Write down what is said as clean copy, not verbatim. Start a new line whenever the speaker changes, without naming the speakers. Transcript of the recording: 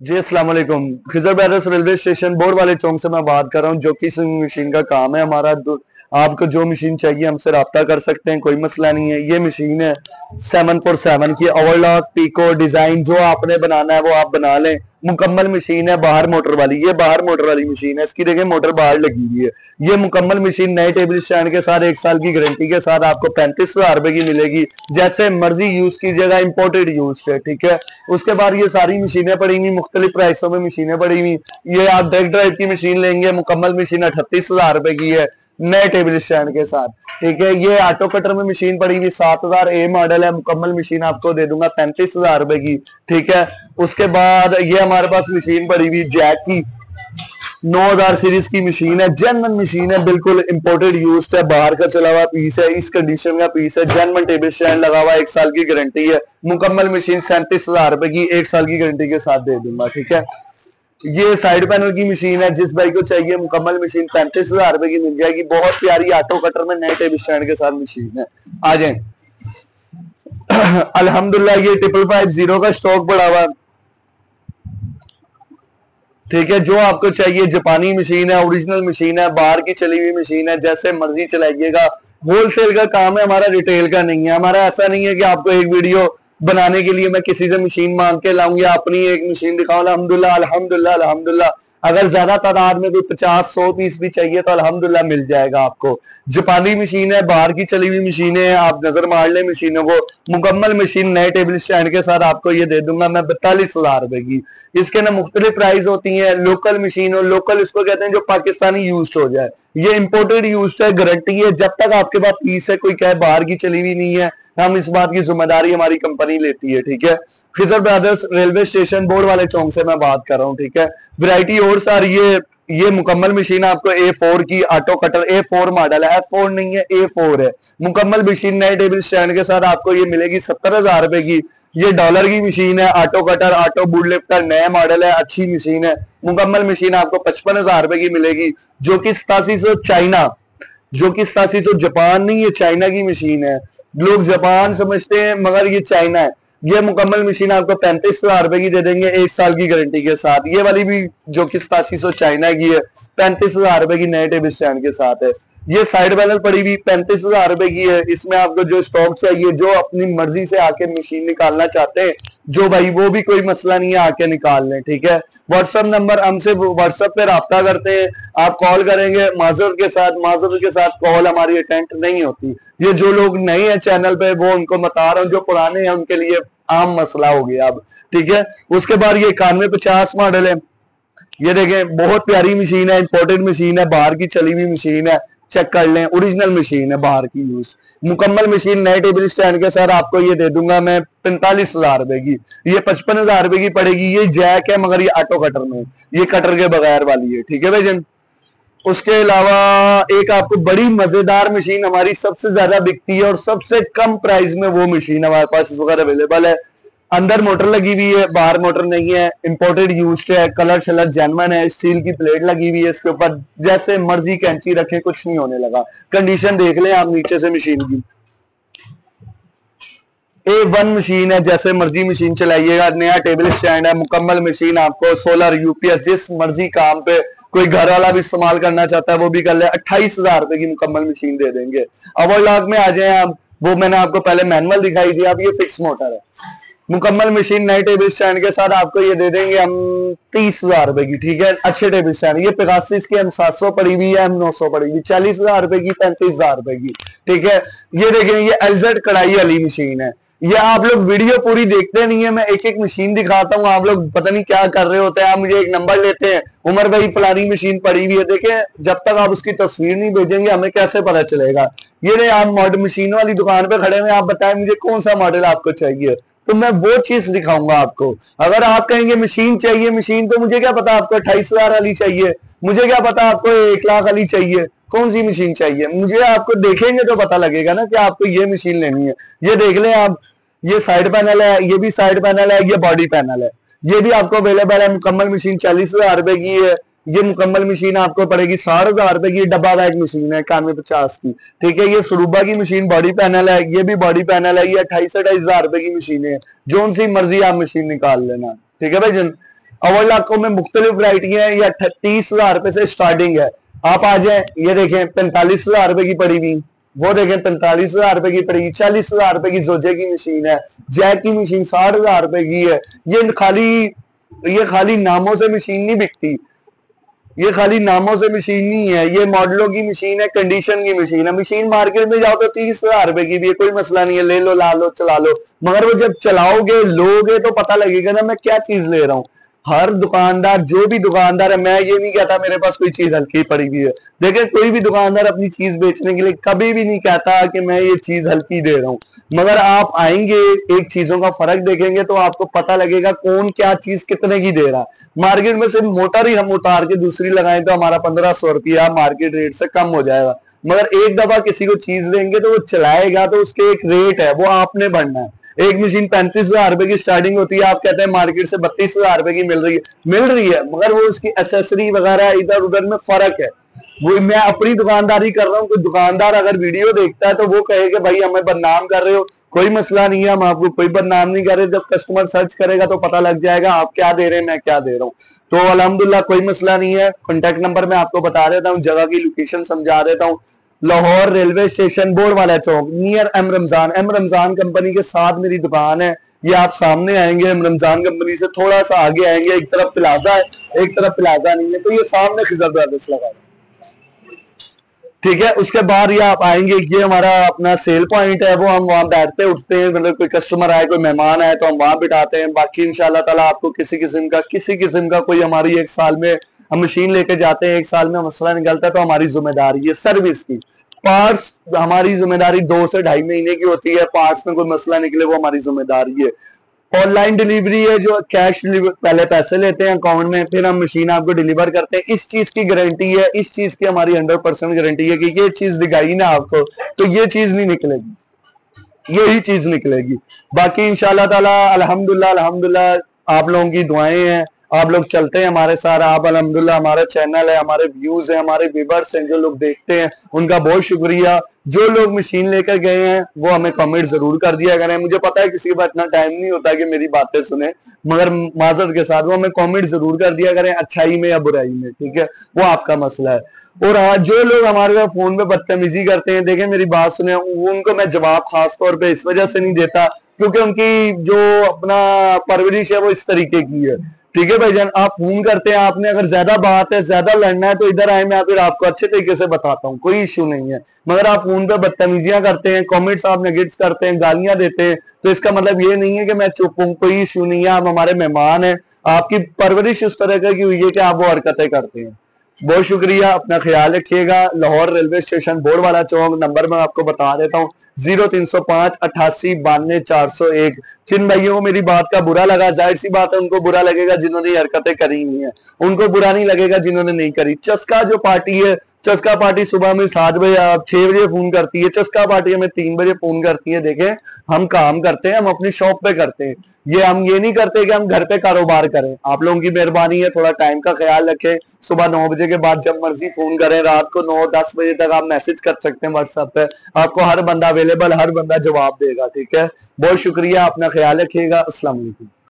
जी अस्सलाम वालेकुम। Khizr बैरस railway station board वाले चौक से मैं बात कर रहा हूँ। जो कि इस मशीन का काम है हमारा। आपको जो मशीन चाहिए हमसे रब्ता कर सकते हैं, कोई मसला नहीं है। ये मशीन है 747 की। ओवरलॉक पीको डिजाइन जो आपने बनाना है वो आप बना लें। मुकम्मल मशीन है बाहर मोटर वाली। ये बाहर मोटर वाली मशीन है, इसकी देखें मोटर बाहर लगी हुई है। ये मुकम्मल मशीन नए टेबल स्टैंड के साथ 1 साल की गारंटी के साथ आपको 35,000 रुपए की मिलेगी। जैसे मर्जी यूज कीजिएगा, इंपोर्टेड यूज है, ठीक है। उसके बाद ये सारी मशीनें पड़ी हुई, मुख्तलिफ प्राइसों में मशीनें पड़ी हुई। ये आप डेक ड्राइव की मशीन लेंगे, मुकम्मल मशीन 38,000 रुपए की है नए टेबल स्टैंड के साथ, ठीक है। ये ऑटो कटर में मशीन पड़ी हुई 7000 ए मॉडल है, मुकम्मल मशीन आपको दे दूंगा 35,000 रुपए की, ठीक है। उसके बाद ये हमारे पास मशीन पड़ी हुई जैक की 9000 सीरीज की मशीन है, जर्मन मशीन है, बिल्कुल इंपोर्टेड यूज्ड है, बाहर का चला हुआ पीस है, इस कंडीशन का पीस है, जर्मन टेबल स्टैंड लगा हुआ, 1 साल की गारंटी है। मुकम्मल मशीन 37,000 रुपए की 1 साल की गारंटी के साथ दे दूंगा, ठीक है। ये साइड पैनल की मशीन है, जिस भाई को चाहिए मुकम्मल मशीन 35,000 रुपए की मिल जाएगी। बहुत प्यारी ऑटो कटर में नए टेबल स्टैंड के साथ मशीन है। आ जाए अल्हम्दुलिल्लाह ये 550 का स्टॉक बढ़ा हुआ, ठीक है। जो आपको चाहिए जापानी मशीन है, ओरिजिनल मशीन है, बाहर की चली हुई मशीन है, जैसे मर्जी चलाइएगा। होलसेल का काम है हमारा, रिटेल का नहीं है हमारा। ऐसा नहीं है कि आपको एक वीडियो बनाने के लिए मैं किसी से मशीन मांग के लाऊं या अपनी एक मशीन दिखाऊं। अल्हम्दुलिल्लाह अल्हम्दुलिल्लाह अल्हम्दुलिल्लाह अगर ज्यादा तादाद में कोई 50-100 पीस भी चाहिए तो अल्हम्दुलिल्लाह मिल जाएगा आपको। जापानी मशीन है, बाहर की चली हुई मशीनें हैं, आप नजर मार लें मशीनों को। मुकम्मल मशीन नए टेबल स्टैंड के साथ आपको ये दे दूंगा मैं 42,000 रुपए की। इसके ना मुख्तलिफ प्राइस होती है। लोकल मशीन हो, लोकल इसको कहते हैं जो पाकिस्तानी यूज हो जाए। ये इंपोर्टेड यूज है, गारंटी है। जब तक आपके पास पीस है, कोई कहे बाहर की चली हुई नहीं है, हम इस बात की जिम्मेदारी हमारी कंपनी लेती है, ठीक है। Khizar brothers railway station board वाले चौक से मैं बात कर रहा हूँ, ठीक है। वैरायटी और सारी ये मुकम्मल मशीन आपको A4 की ऑटो कटर A4 मॉडल है, F4 नहीं है, A4 है। मुकम्मल मशीन नए टेबल स्टैंड के साथ आपको ये मिलेगी 70,000 रुपए की। ये डॉलर की मशीन है, ऑटो कटर ऑटो बुड लिफ्टर, नया मॉडल है, अच्छी मशीन है। मुकम्मल मशीन आपको 55,000 रुपए की मिलेगी, जो कि 8700 चाइना, जो कि 8700 जापान नहीं, ये चाइना की मशीन है। लोग जापान समझते हैं मगर ये चाइना है। ये मुकम्मल मशीन आपको 35,000 रुपए की दे देंगे 1 साल की गारंटी के साथ। ये वाली भी जो कि 8700 चाइना की है, 35,000 रुपए की नए टेबल स्टैंड के साथ है। ये साइड पैनल पड़ी हुई 35,000 रुपए की है। इसमें आपको जो स्टॉक चाहिए, जो अपनी मर्जी से आके मशीन निकालना चाहते हैं जो भाई, वो भी कोई मसला नहीं है, आके निकाल लें, ठीक है। व्हाट्सएप नंबर हमसे व्हाट्सएप पे रब्ता करते हैं, आप कॉल करेंगे माजरत के साथ कॉल हमारी अटेंड नहीं होती। ये जो लोग नए हैं चैनल पे वो उनको बता रहा हूँ, जो पुराने हैं उनके लिए आम मसला हो गया अब, ठीक है। उसके बाद ये 9150 मॉडल है। ये देखें बहुत प्यारी मशीन है, इंपोर्टेड मशीन है, बाहर की चली हुई मशीन है, चेक कर लें, ओरिजिनल मशीन है, बाहर की यूज। मुकम्मल मशीन नए टेबल स्टैंड के साथ आपको ये दे दूंगा मैं 45,000 रुपए की। ये 55,000 रुपए की पड़ेगी। ये जैक है मगर ये ऑटो कटर में, ये कटर के बगैर वाली है, ठीक है भाई जन। उसके अलावा एक आपको बड़ी मजेदार मशीन हमारी सबसे ज्यादा बिकती है और सबसे कम प्राइस में वो मशीन हमारे पास इस वक्त अवेलेबल है। अंदर मोटर लगी हुई है, बाहर मोटर नहीं है, इंपोर्टेड यूज्ड है, कलर शलर जेन्युइन है, स्टील की प्लेट लगी हुई है इसके ऊपर, जैसे मर्जी कैंची रखें कुछ नहीं होने लगा। कंडीशन देख लें आप नीचे से मशीन की। A1 मशीन है, जैसे मर्जी मशीन चलाइएगा। नया टेबल स्टैंड है, मुकम्मल मशीन आपको सोलर यूपीएस जिस मर्जी काम पे कोई घर वाला भी इस्तेमाल करना चाहता है वो भी कर ले। 28,000 रुपए की मुकम्मल मशीन दे देंगे। ओवरलॉक में आ जाए आप, वो मैंने आपको पहले मैनुअल दिखाई दिया, अब ये फिक्स मोटर है। मुकम्मल मशीन नए टेबल स्टैंड के साथ आपको ये दे देंगे हम 30,000 रुपए की, ठीक है। अच्छे टेबल स्टैंड, ये पेगासिस की M700 पड़ी हुई है, M900 पड़ी हुई, 40,000 रुपए की, 35,000 रुपए की, ठीक है। ये देखें, ये LZ कढ़ाई वाली मशीन है। ये आप लोग वीडियो पूरी देखते नहीं है, मैं एक एक मशीन दिखाता हूँ, आप लोग पता नहीं क्या कर रहे होते हैं। आप मुझे एक नंबर लेते हैं, उमर भाई फलानी मशीन पड़ी हुई है, देखें जब तक आप उसकी तस्वीर नहीं भेजेंगे हमें कैसे पता चलेगा। ये नहीं, आप मॉडल मशीन वाली दुकान पे खड़े हुए, आप बताएं मुझे कौन सा मॉडल आपको चाहिए, तो मैं वो चीज दिखाऊंगा आपको। अगर आप कहेंगे मशीन चाहिए मशीन, तो मुझे क्या पता आपको 28,000 वाली चाहिए, मुझे क्या पता आपको 1 लाख वाली चाहिए, कौन सी मशीन चाहिए मुझे। आपको देखेंगे तो पता लगेगा ना कि आपको ये मशीन लेनी है। ये देख लें आप, ये साइड पैनल है, ये भी साइड पैनल है, ये बॉडी पैनल है, ये भी आपको अवेलेबल है। मुकम्मल मशीन 40,000 रुपए की है। ये मुकम्मल मशीन आपको पड़ेगी 60,000 रुपए की। डब्बा बैग मशीन है 9150 की, ठीक है। ये सरूबा की मशीन बॉडी पैनल है, ये भी बॉडी पैनल है। ये 28,000 रुपए की मशीन है, जो सी मर्जी आप मशीन निकाल लेना, ठीक है भाई जन। ओवरलॉकों में मुख्तलिफ वरायटियां हैं, या 30,000 रुपए से स्टार्टिंग है। आप आ जाए, ये देखें 45,000 रुपए की पड़ी हुई, वो देखें 45,000 रुपए की पड़ी, 40,000 रुपए की जोजे की मशीन है, जैक की मशीन 60,000 रुपए की है। ये खाली नामों से मशीन नहीं बिकती, ये खाली नामों से मशीन नहीं है, ये मॉडलों की मशीन है, कंडीशन की मशीन है। मशीन मार्केट में जाओ तो 30,000 रुपए की भी है, कोई मसला नहीं है, ले लो, ला लो, चला लो, मगर वो जब चलाओगे, लोगे तो पता लगेगा ना मैं क्या चीज ले रहा हूँ। हर दुकानदार, जो भी दुकानदार है, मैं ये नहीं कहता मेरे पास कोई चीज हल्की पड़ी हुई है। देखिए, कोई भी दुकानदार अपनी चीज बेचने के लिए कभी भी नहीं कहता कि मैं ये चीज हल्की दे रहा हूँ, मगर आप आएंगे, एक चीजों का फर्क देखेंगे तो आपको पता लगेगा कौन क्या चीज कितने की दे रहा है। मार्केट में सिर्फ मोटर ही हम उतार के दूसरी लगाएं तो हमारा 1500 रुपया मार्केट रेट से कम हो जाएगा, मगर एक दफा किसी को चीज देंगे तो वो चलाएगा तो उसके एक रेट है, वो आपने बढ़ना है। एक मशीन 35,000 रुपए की स्टार्टिंग होती है, आप कहते हैं मार्केट से 32,000 रुपए की मिल रही है, मगर वो उसकी एसेसरी वगैरह इधर उधर में फर्क है। वो मैं अपनी दुकानदारी कर रहा हूँ, कोई दुकानदार अगर वीडियो देखता है तो वो कहे कि भाई हमें बदनाम कर रहे हो, कोई मसला नहीं है, हम आपको कोई बदनाम नहीं कर रहे। जब कस्टमर सर्च करेगा तो पता लग जाएगा आप क्या दे रहे हैं, मैं क्या दे रहा हूँ। तो अल्हम्दुलिल्लाह कोई मसला नहीं है। कॉन्टेक्ट नंबर मैं आपको बता देता हूँ, जगह की लोकेशन समझा देता हूँ। लाहौर रेलवे स्टेशन, बोर्ड वाला चौक, नियर एम रमजान कंपनी के साथ मेरी दुकान है। ये आप सामने आएंगे, एम रमजान कंपनी से थोड़ा सा आगे आएंगे, एक तरफ प्लाजा है, एक तरफ प्लाजा नहीं है, तो ये सामने खिजर ब्रदर्स लगा है, ठीक है। उसके बाद ये आप आएंगे, ये हमारा अपना सेल पॉइंट है, वो हम वहां बैठते उठते हैं, मतलब कोई कस्टमर आए, कोई मेहमान आए तो हम वहां बिठाते हैं। बाकी इंशाल्लाह ताला आपको किसी किस्म का कोई, हमारी एक साल में हम मशीन लेके जाते हैं, एक साल में मसला निकलता है तो हमारी जिम्मेदारी है सर्विस की। पार्ट्स हमारी जिम्मेदारी 2 से 2.5 महीने की होती है, पार्ट्स में कोई मसला निकले वो हमारी जिम्मेदारी है। ऑनलाइन डिलीवरी है, जो कैश डिलीवर, पहले पैसे लेते हैं अकाउंट में, फिर हम मशीन आपको डिलीवर करते हैं। इस चीज की गारंटी है, इस चीज की हमारी 100% गारंटी है कि ये चीज दिखाई ना आपको तो ये चीज नहीं निकलेगी, यही चीज निकलेगी। बाकी इंशाल्लाह ताला अल्हम्दुलिल्लाह आप लोगों की दुआएं हैं, आप लोग चलते हैं हमारे साथ। आप अल्हम्दुलिल्लाह, हमारा चैनल है, हमारे व्यूज है, हमारे व्यूवर्स हैं, जो लोग देखते हैं उनका बहुत शुक्रिया। जो लोग मशीन लेकर गए हैं वो हमें कमेंट जरूर कर दिया करें। मुझे पता है किसी के पास इतना टाइम नहीं होता कि मेरी बातें सुने, मगर माजरत के साथ वो हमें कमेंट जरूर कर दिया करें, अच्छाई में या बुराई में, ठीक है, वो आपका मसला है। और हाँ, जो लोग हमारे साथ फोन पे बदतमीजी करते हैं, देखें मेरी बात सुने, उनको मैं जवाब खास तौर पे इस वजह से नहीं देता क्योंकि उनकी जो अपना परवरिश है वो इस तरीके की है, ठीक है भाईजान। आप फोन करते हैं, आपने अगर ज्यादा बात है, ज्यादा लड़ना है तो इधर आए, मैं फिर आपको अच्छे तरीके से बताता हूँ, कोई इश्यू नहीं है। मगर आप फोन पे बदतमीजियां करते हैं, कमेंट्स आप नेगेट्स करते हैं, गालियां देते हैं, तो इसका मतलब ये नहीं है कि मैं चुप हूँ, कोई इश्यू नहीं है। आप हमारे मेहमान हैं, आपकी परवरिश उस तरह की हुई है कि आप वो हरकतें करते हैं। बहुत शुक्रिया, अपना ख्याल रखिएगा। लाहौर रेलवे स्टेशन, बोर्ड वाला चौक, नंबर मैं आपको बता देता हूँ 0305 88 92 401। जिन भाइयों को मेरी बात का बुरा लगा, जाहिर सी बात है उनको बुरा लगेगा जिन्होंने हरकतें करी नहीं है, उनको बुरा नहीं लगेगा जिन्होंने नहीं करी। चस्का जो पार्टी है, चस्का पार्टी सुबह में 7 बजे 6 बजे फोन करती है, चस्का पार्टी हमें 3 बजे फोन करती है। देखें, हम काम करते हैं, हम अपनी शॉप पे करते हैं, हम ये नहीं करते कि हम घर पे कारोबार करें। आप लोगों की मेहरबानी है, थोड़ा टाइम का ख्याल रखें। सुबह 9 बजे के बाद जब मर्जी फोन करें, रात को 9-10 बजे तक आप मैसेज कर सकते हैं व्हाट्सएप पे, आपको हर बंदा अवेलेबल, हर बंदा जवाब देगा, ठीक है। बहुत शुक्रिया, अपना ख्याल रखिएगा। अस्सलाम वालेकुम।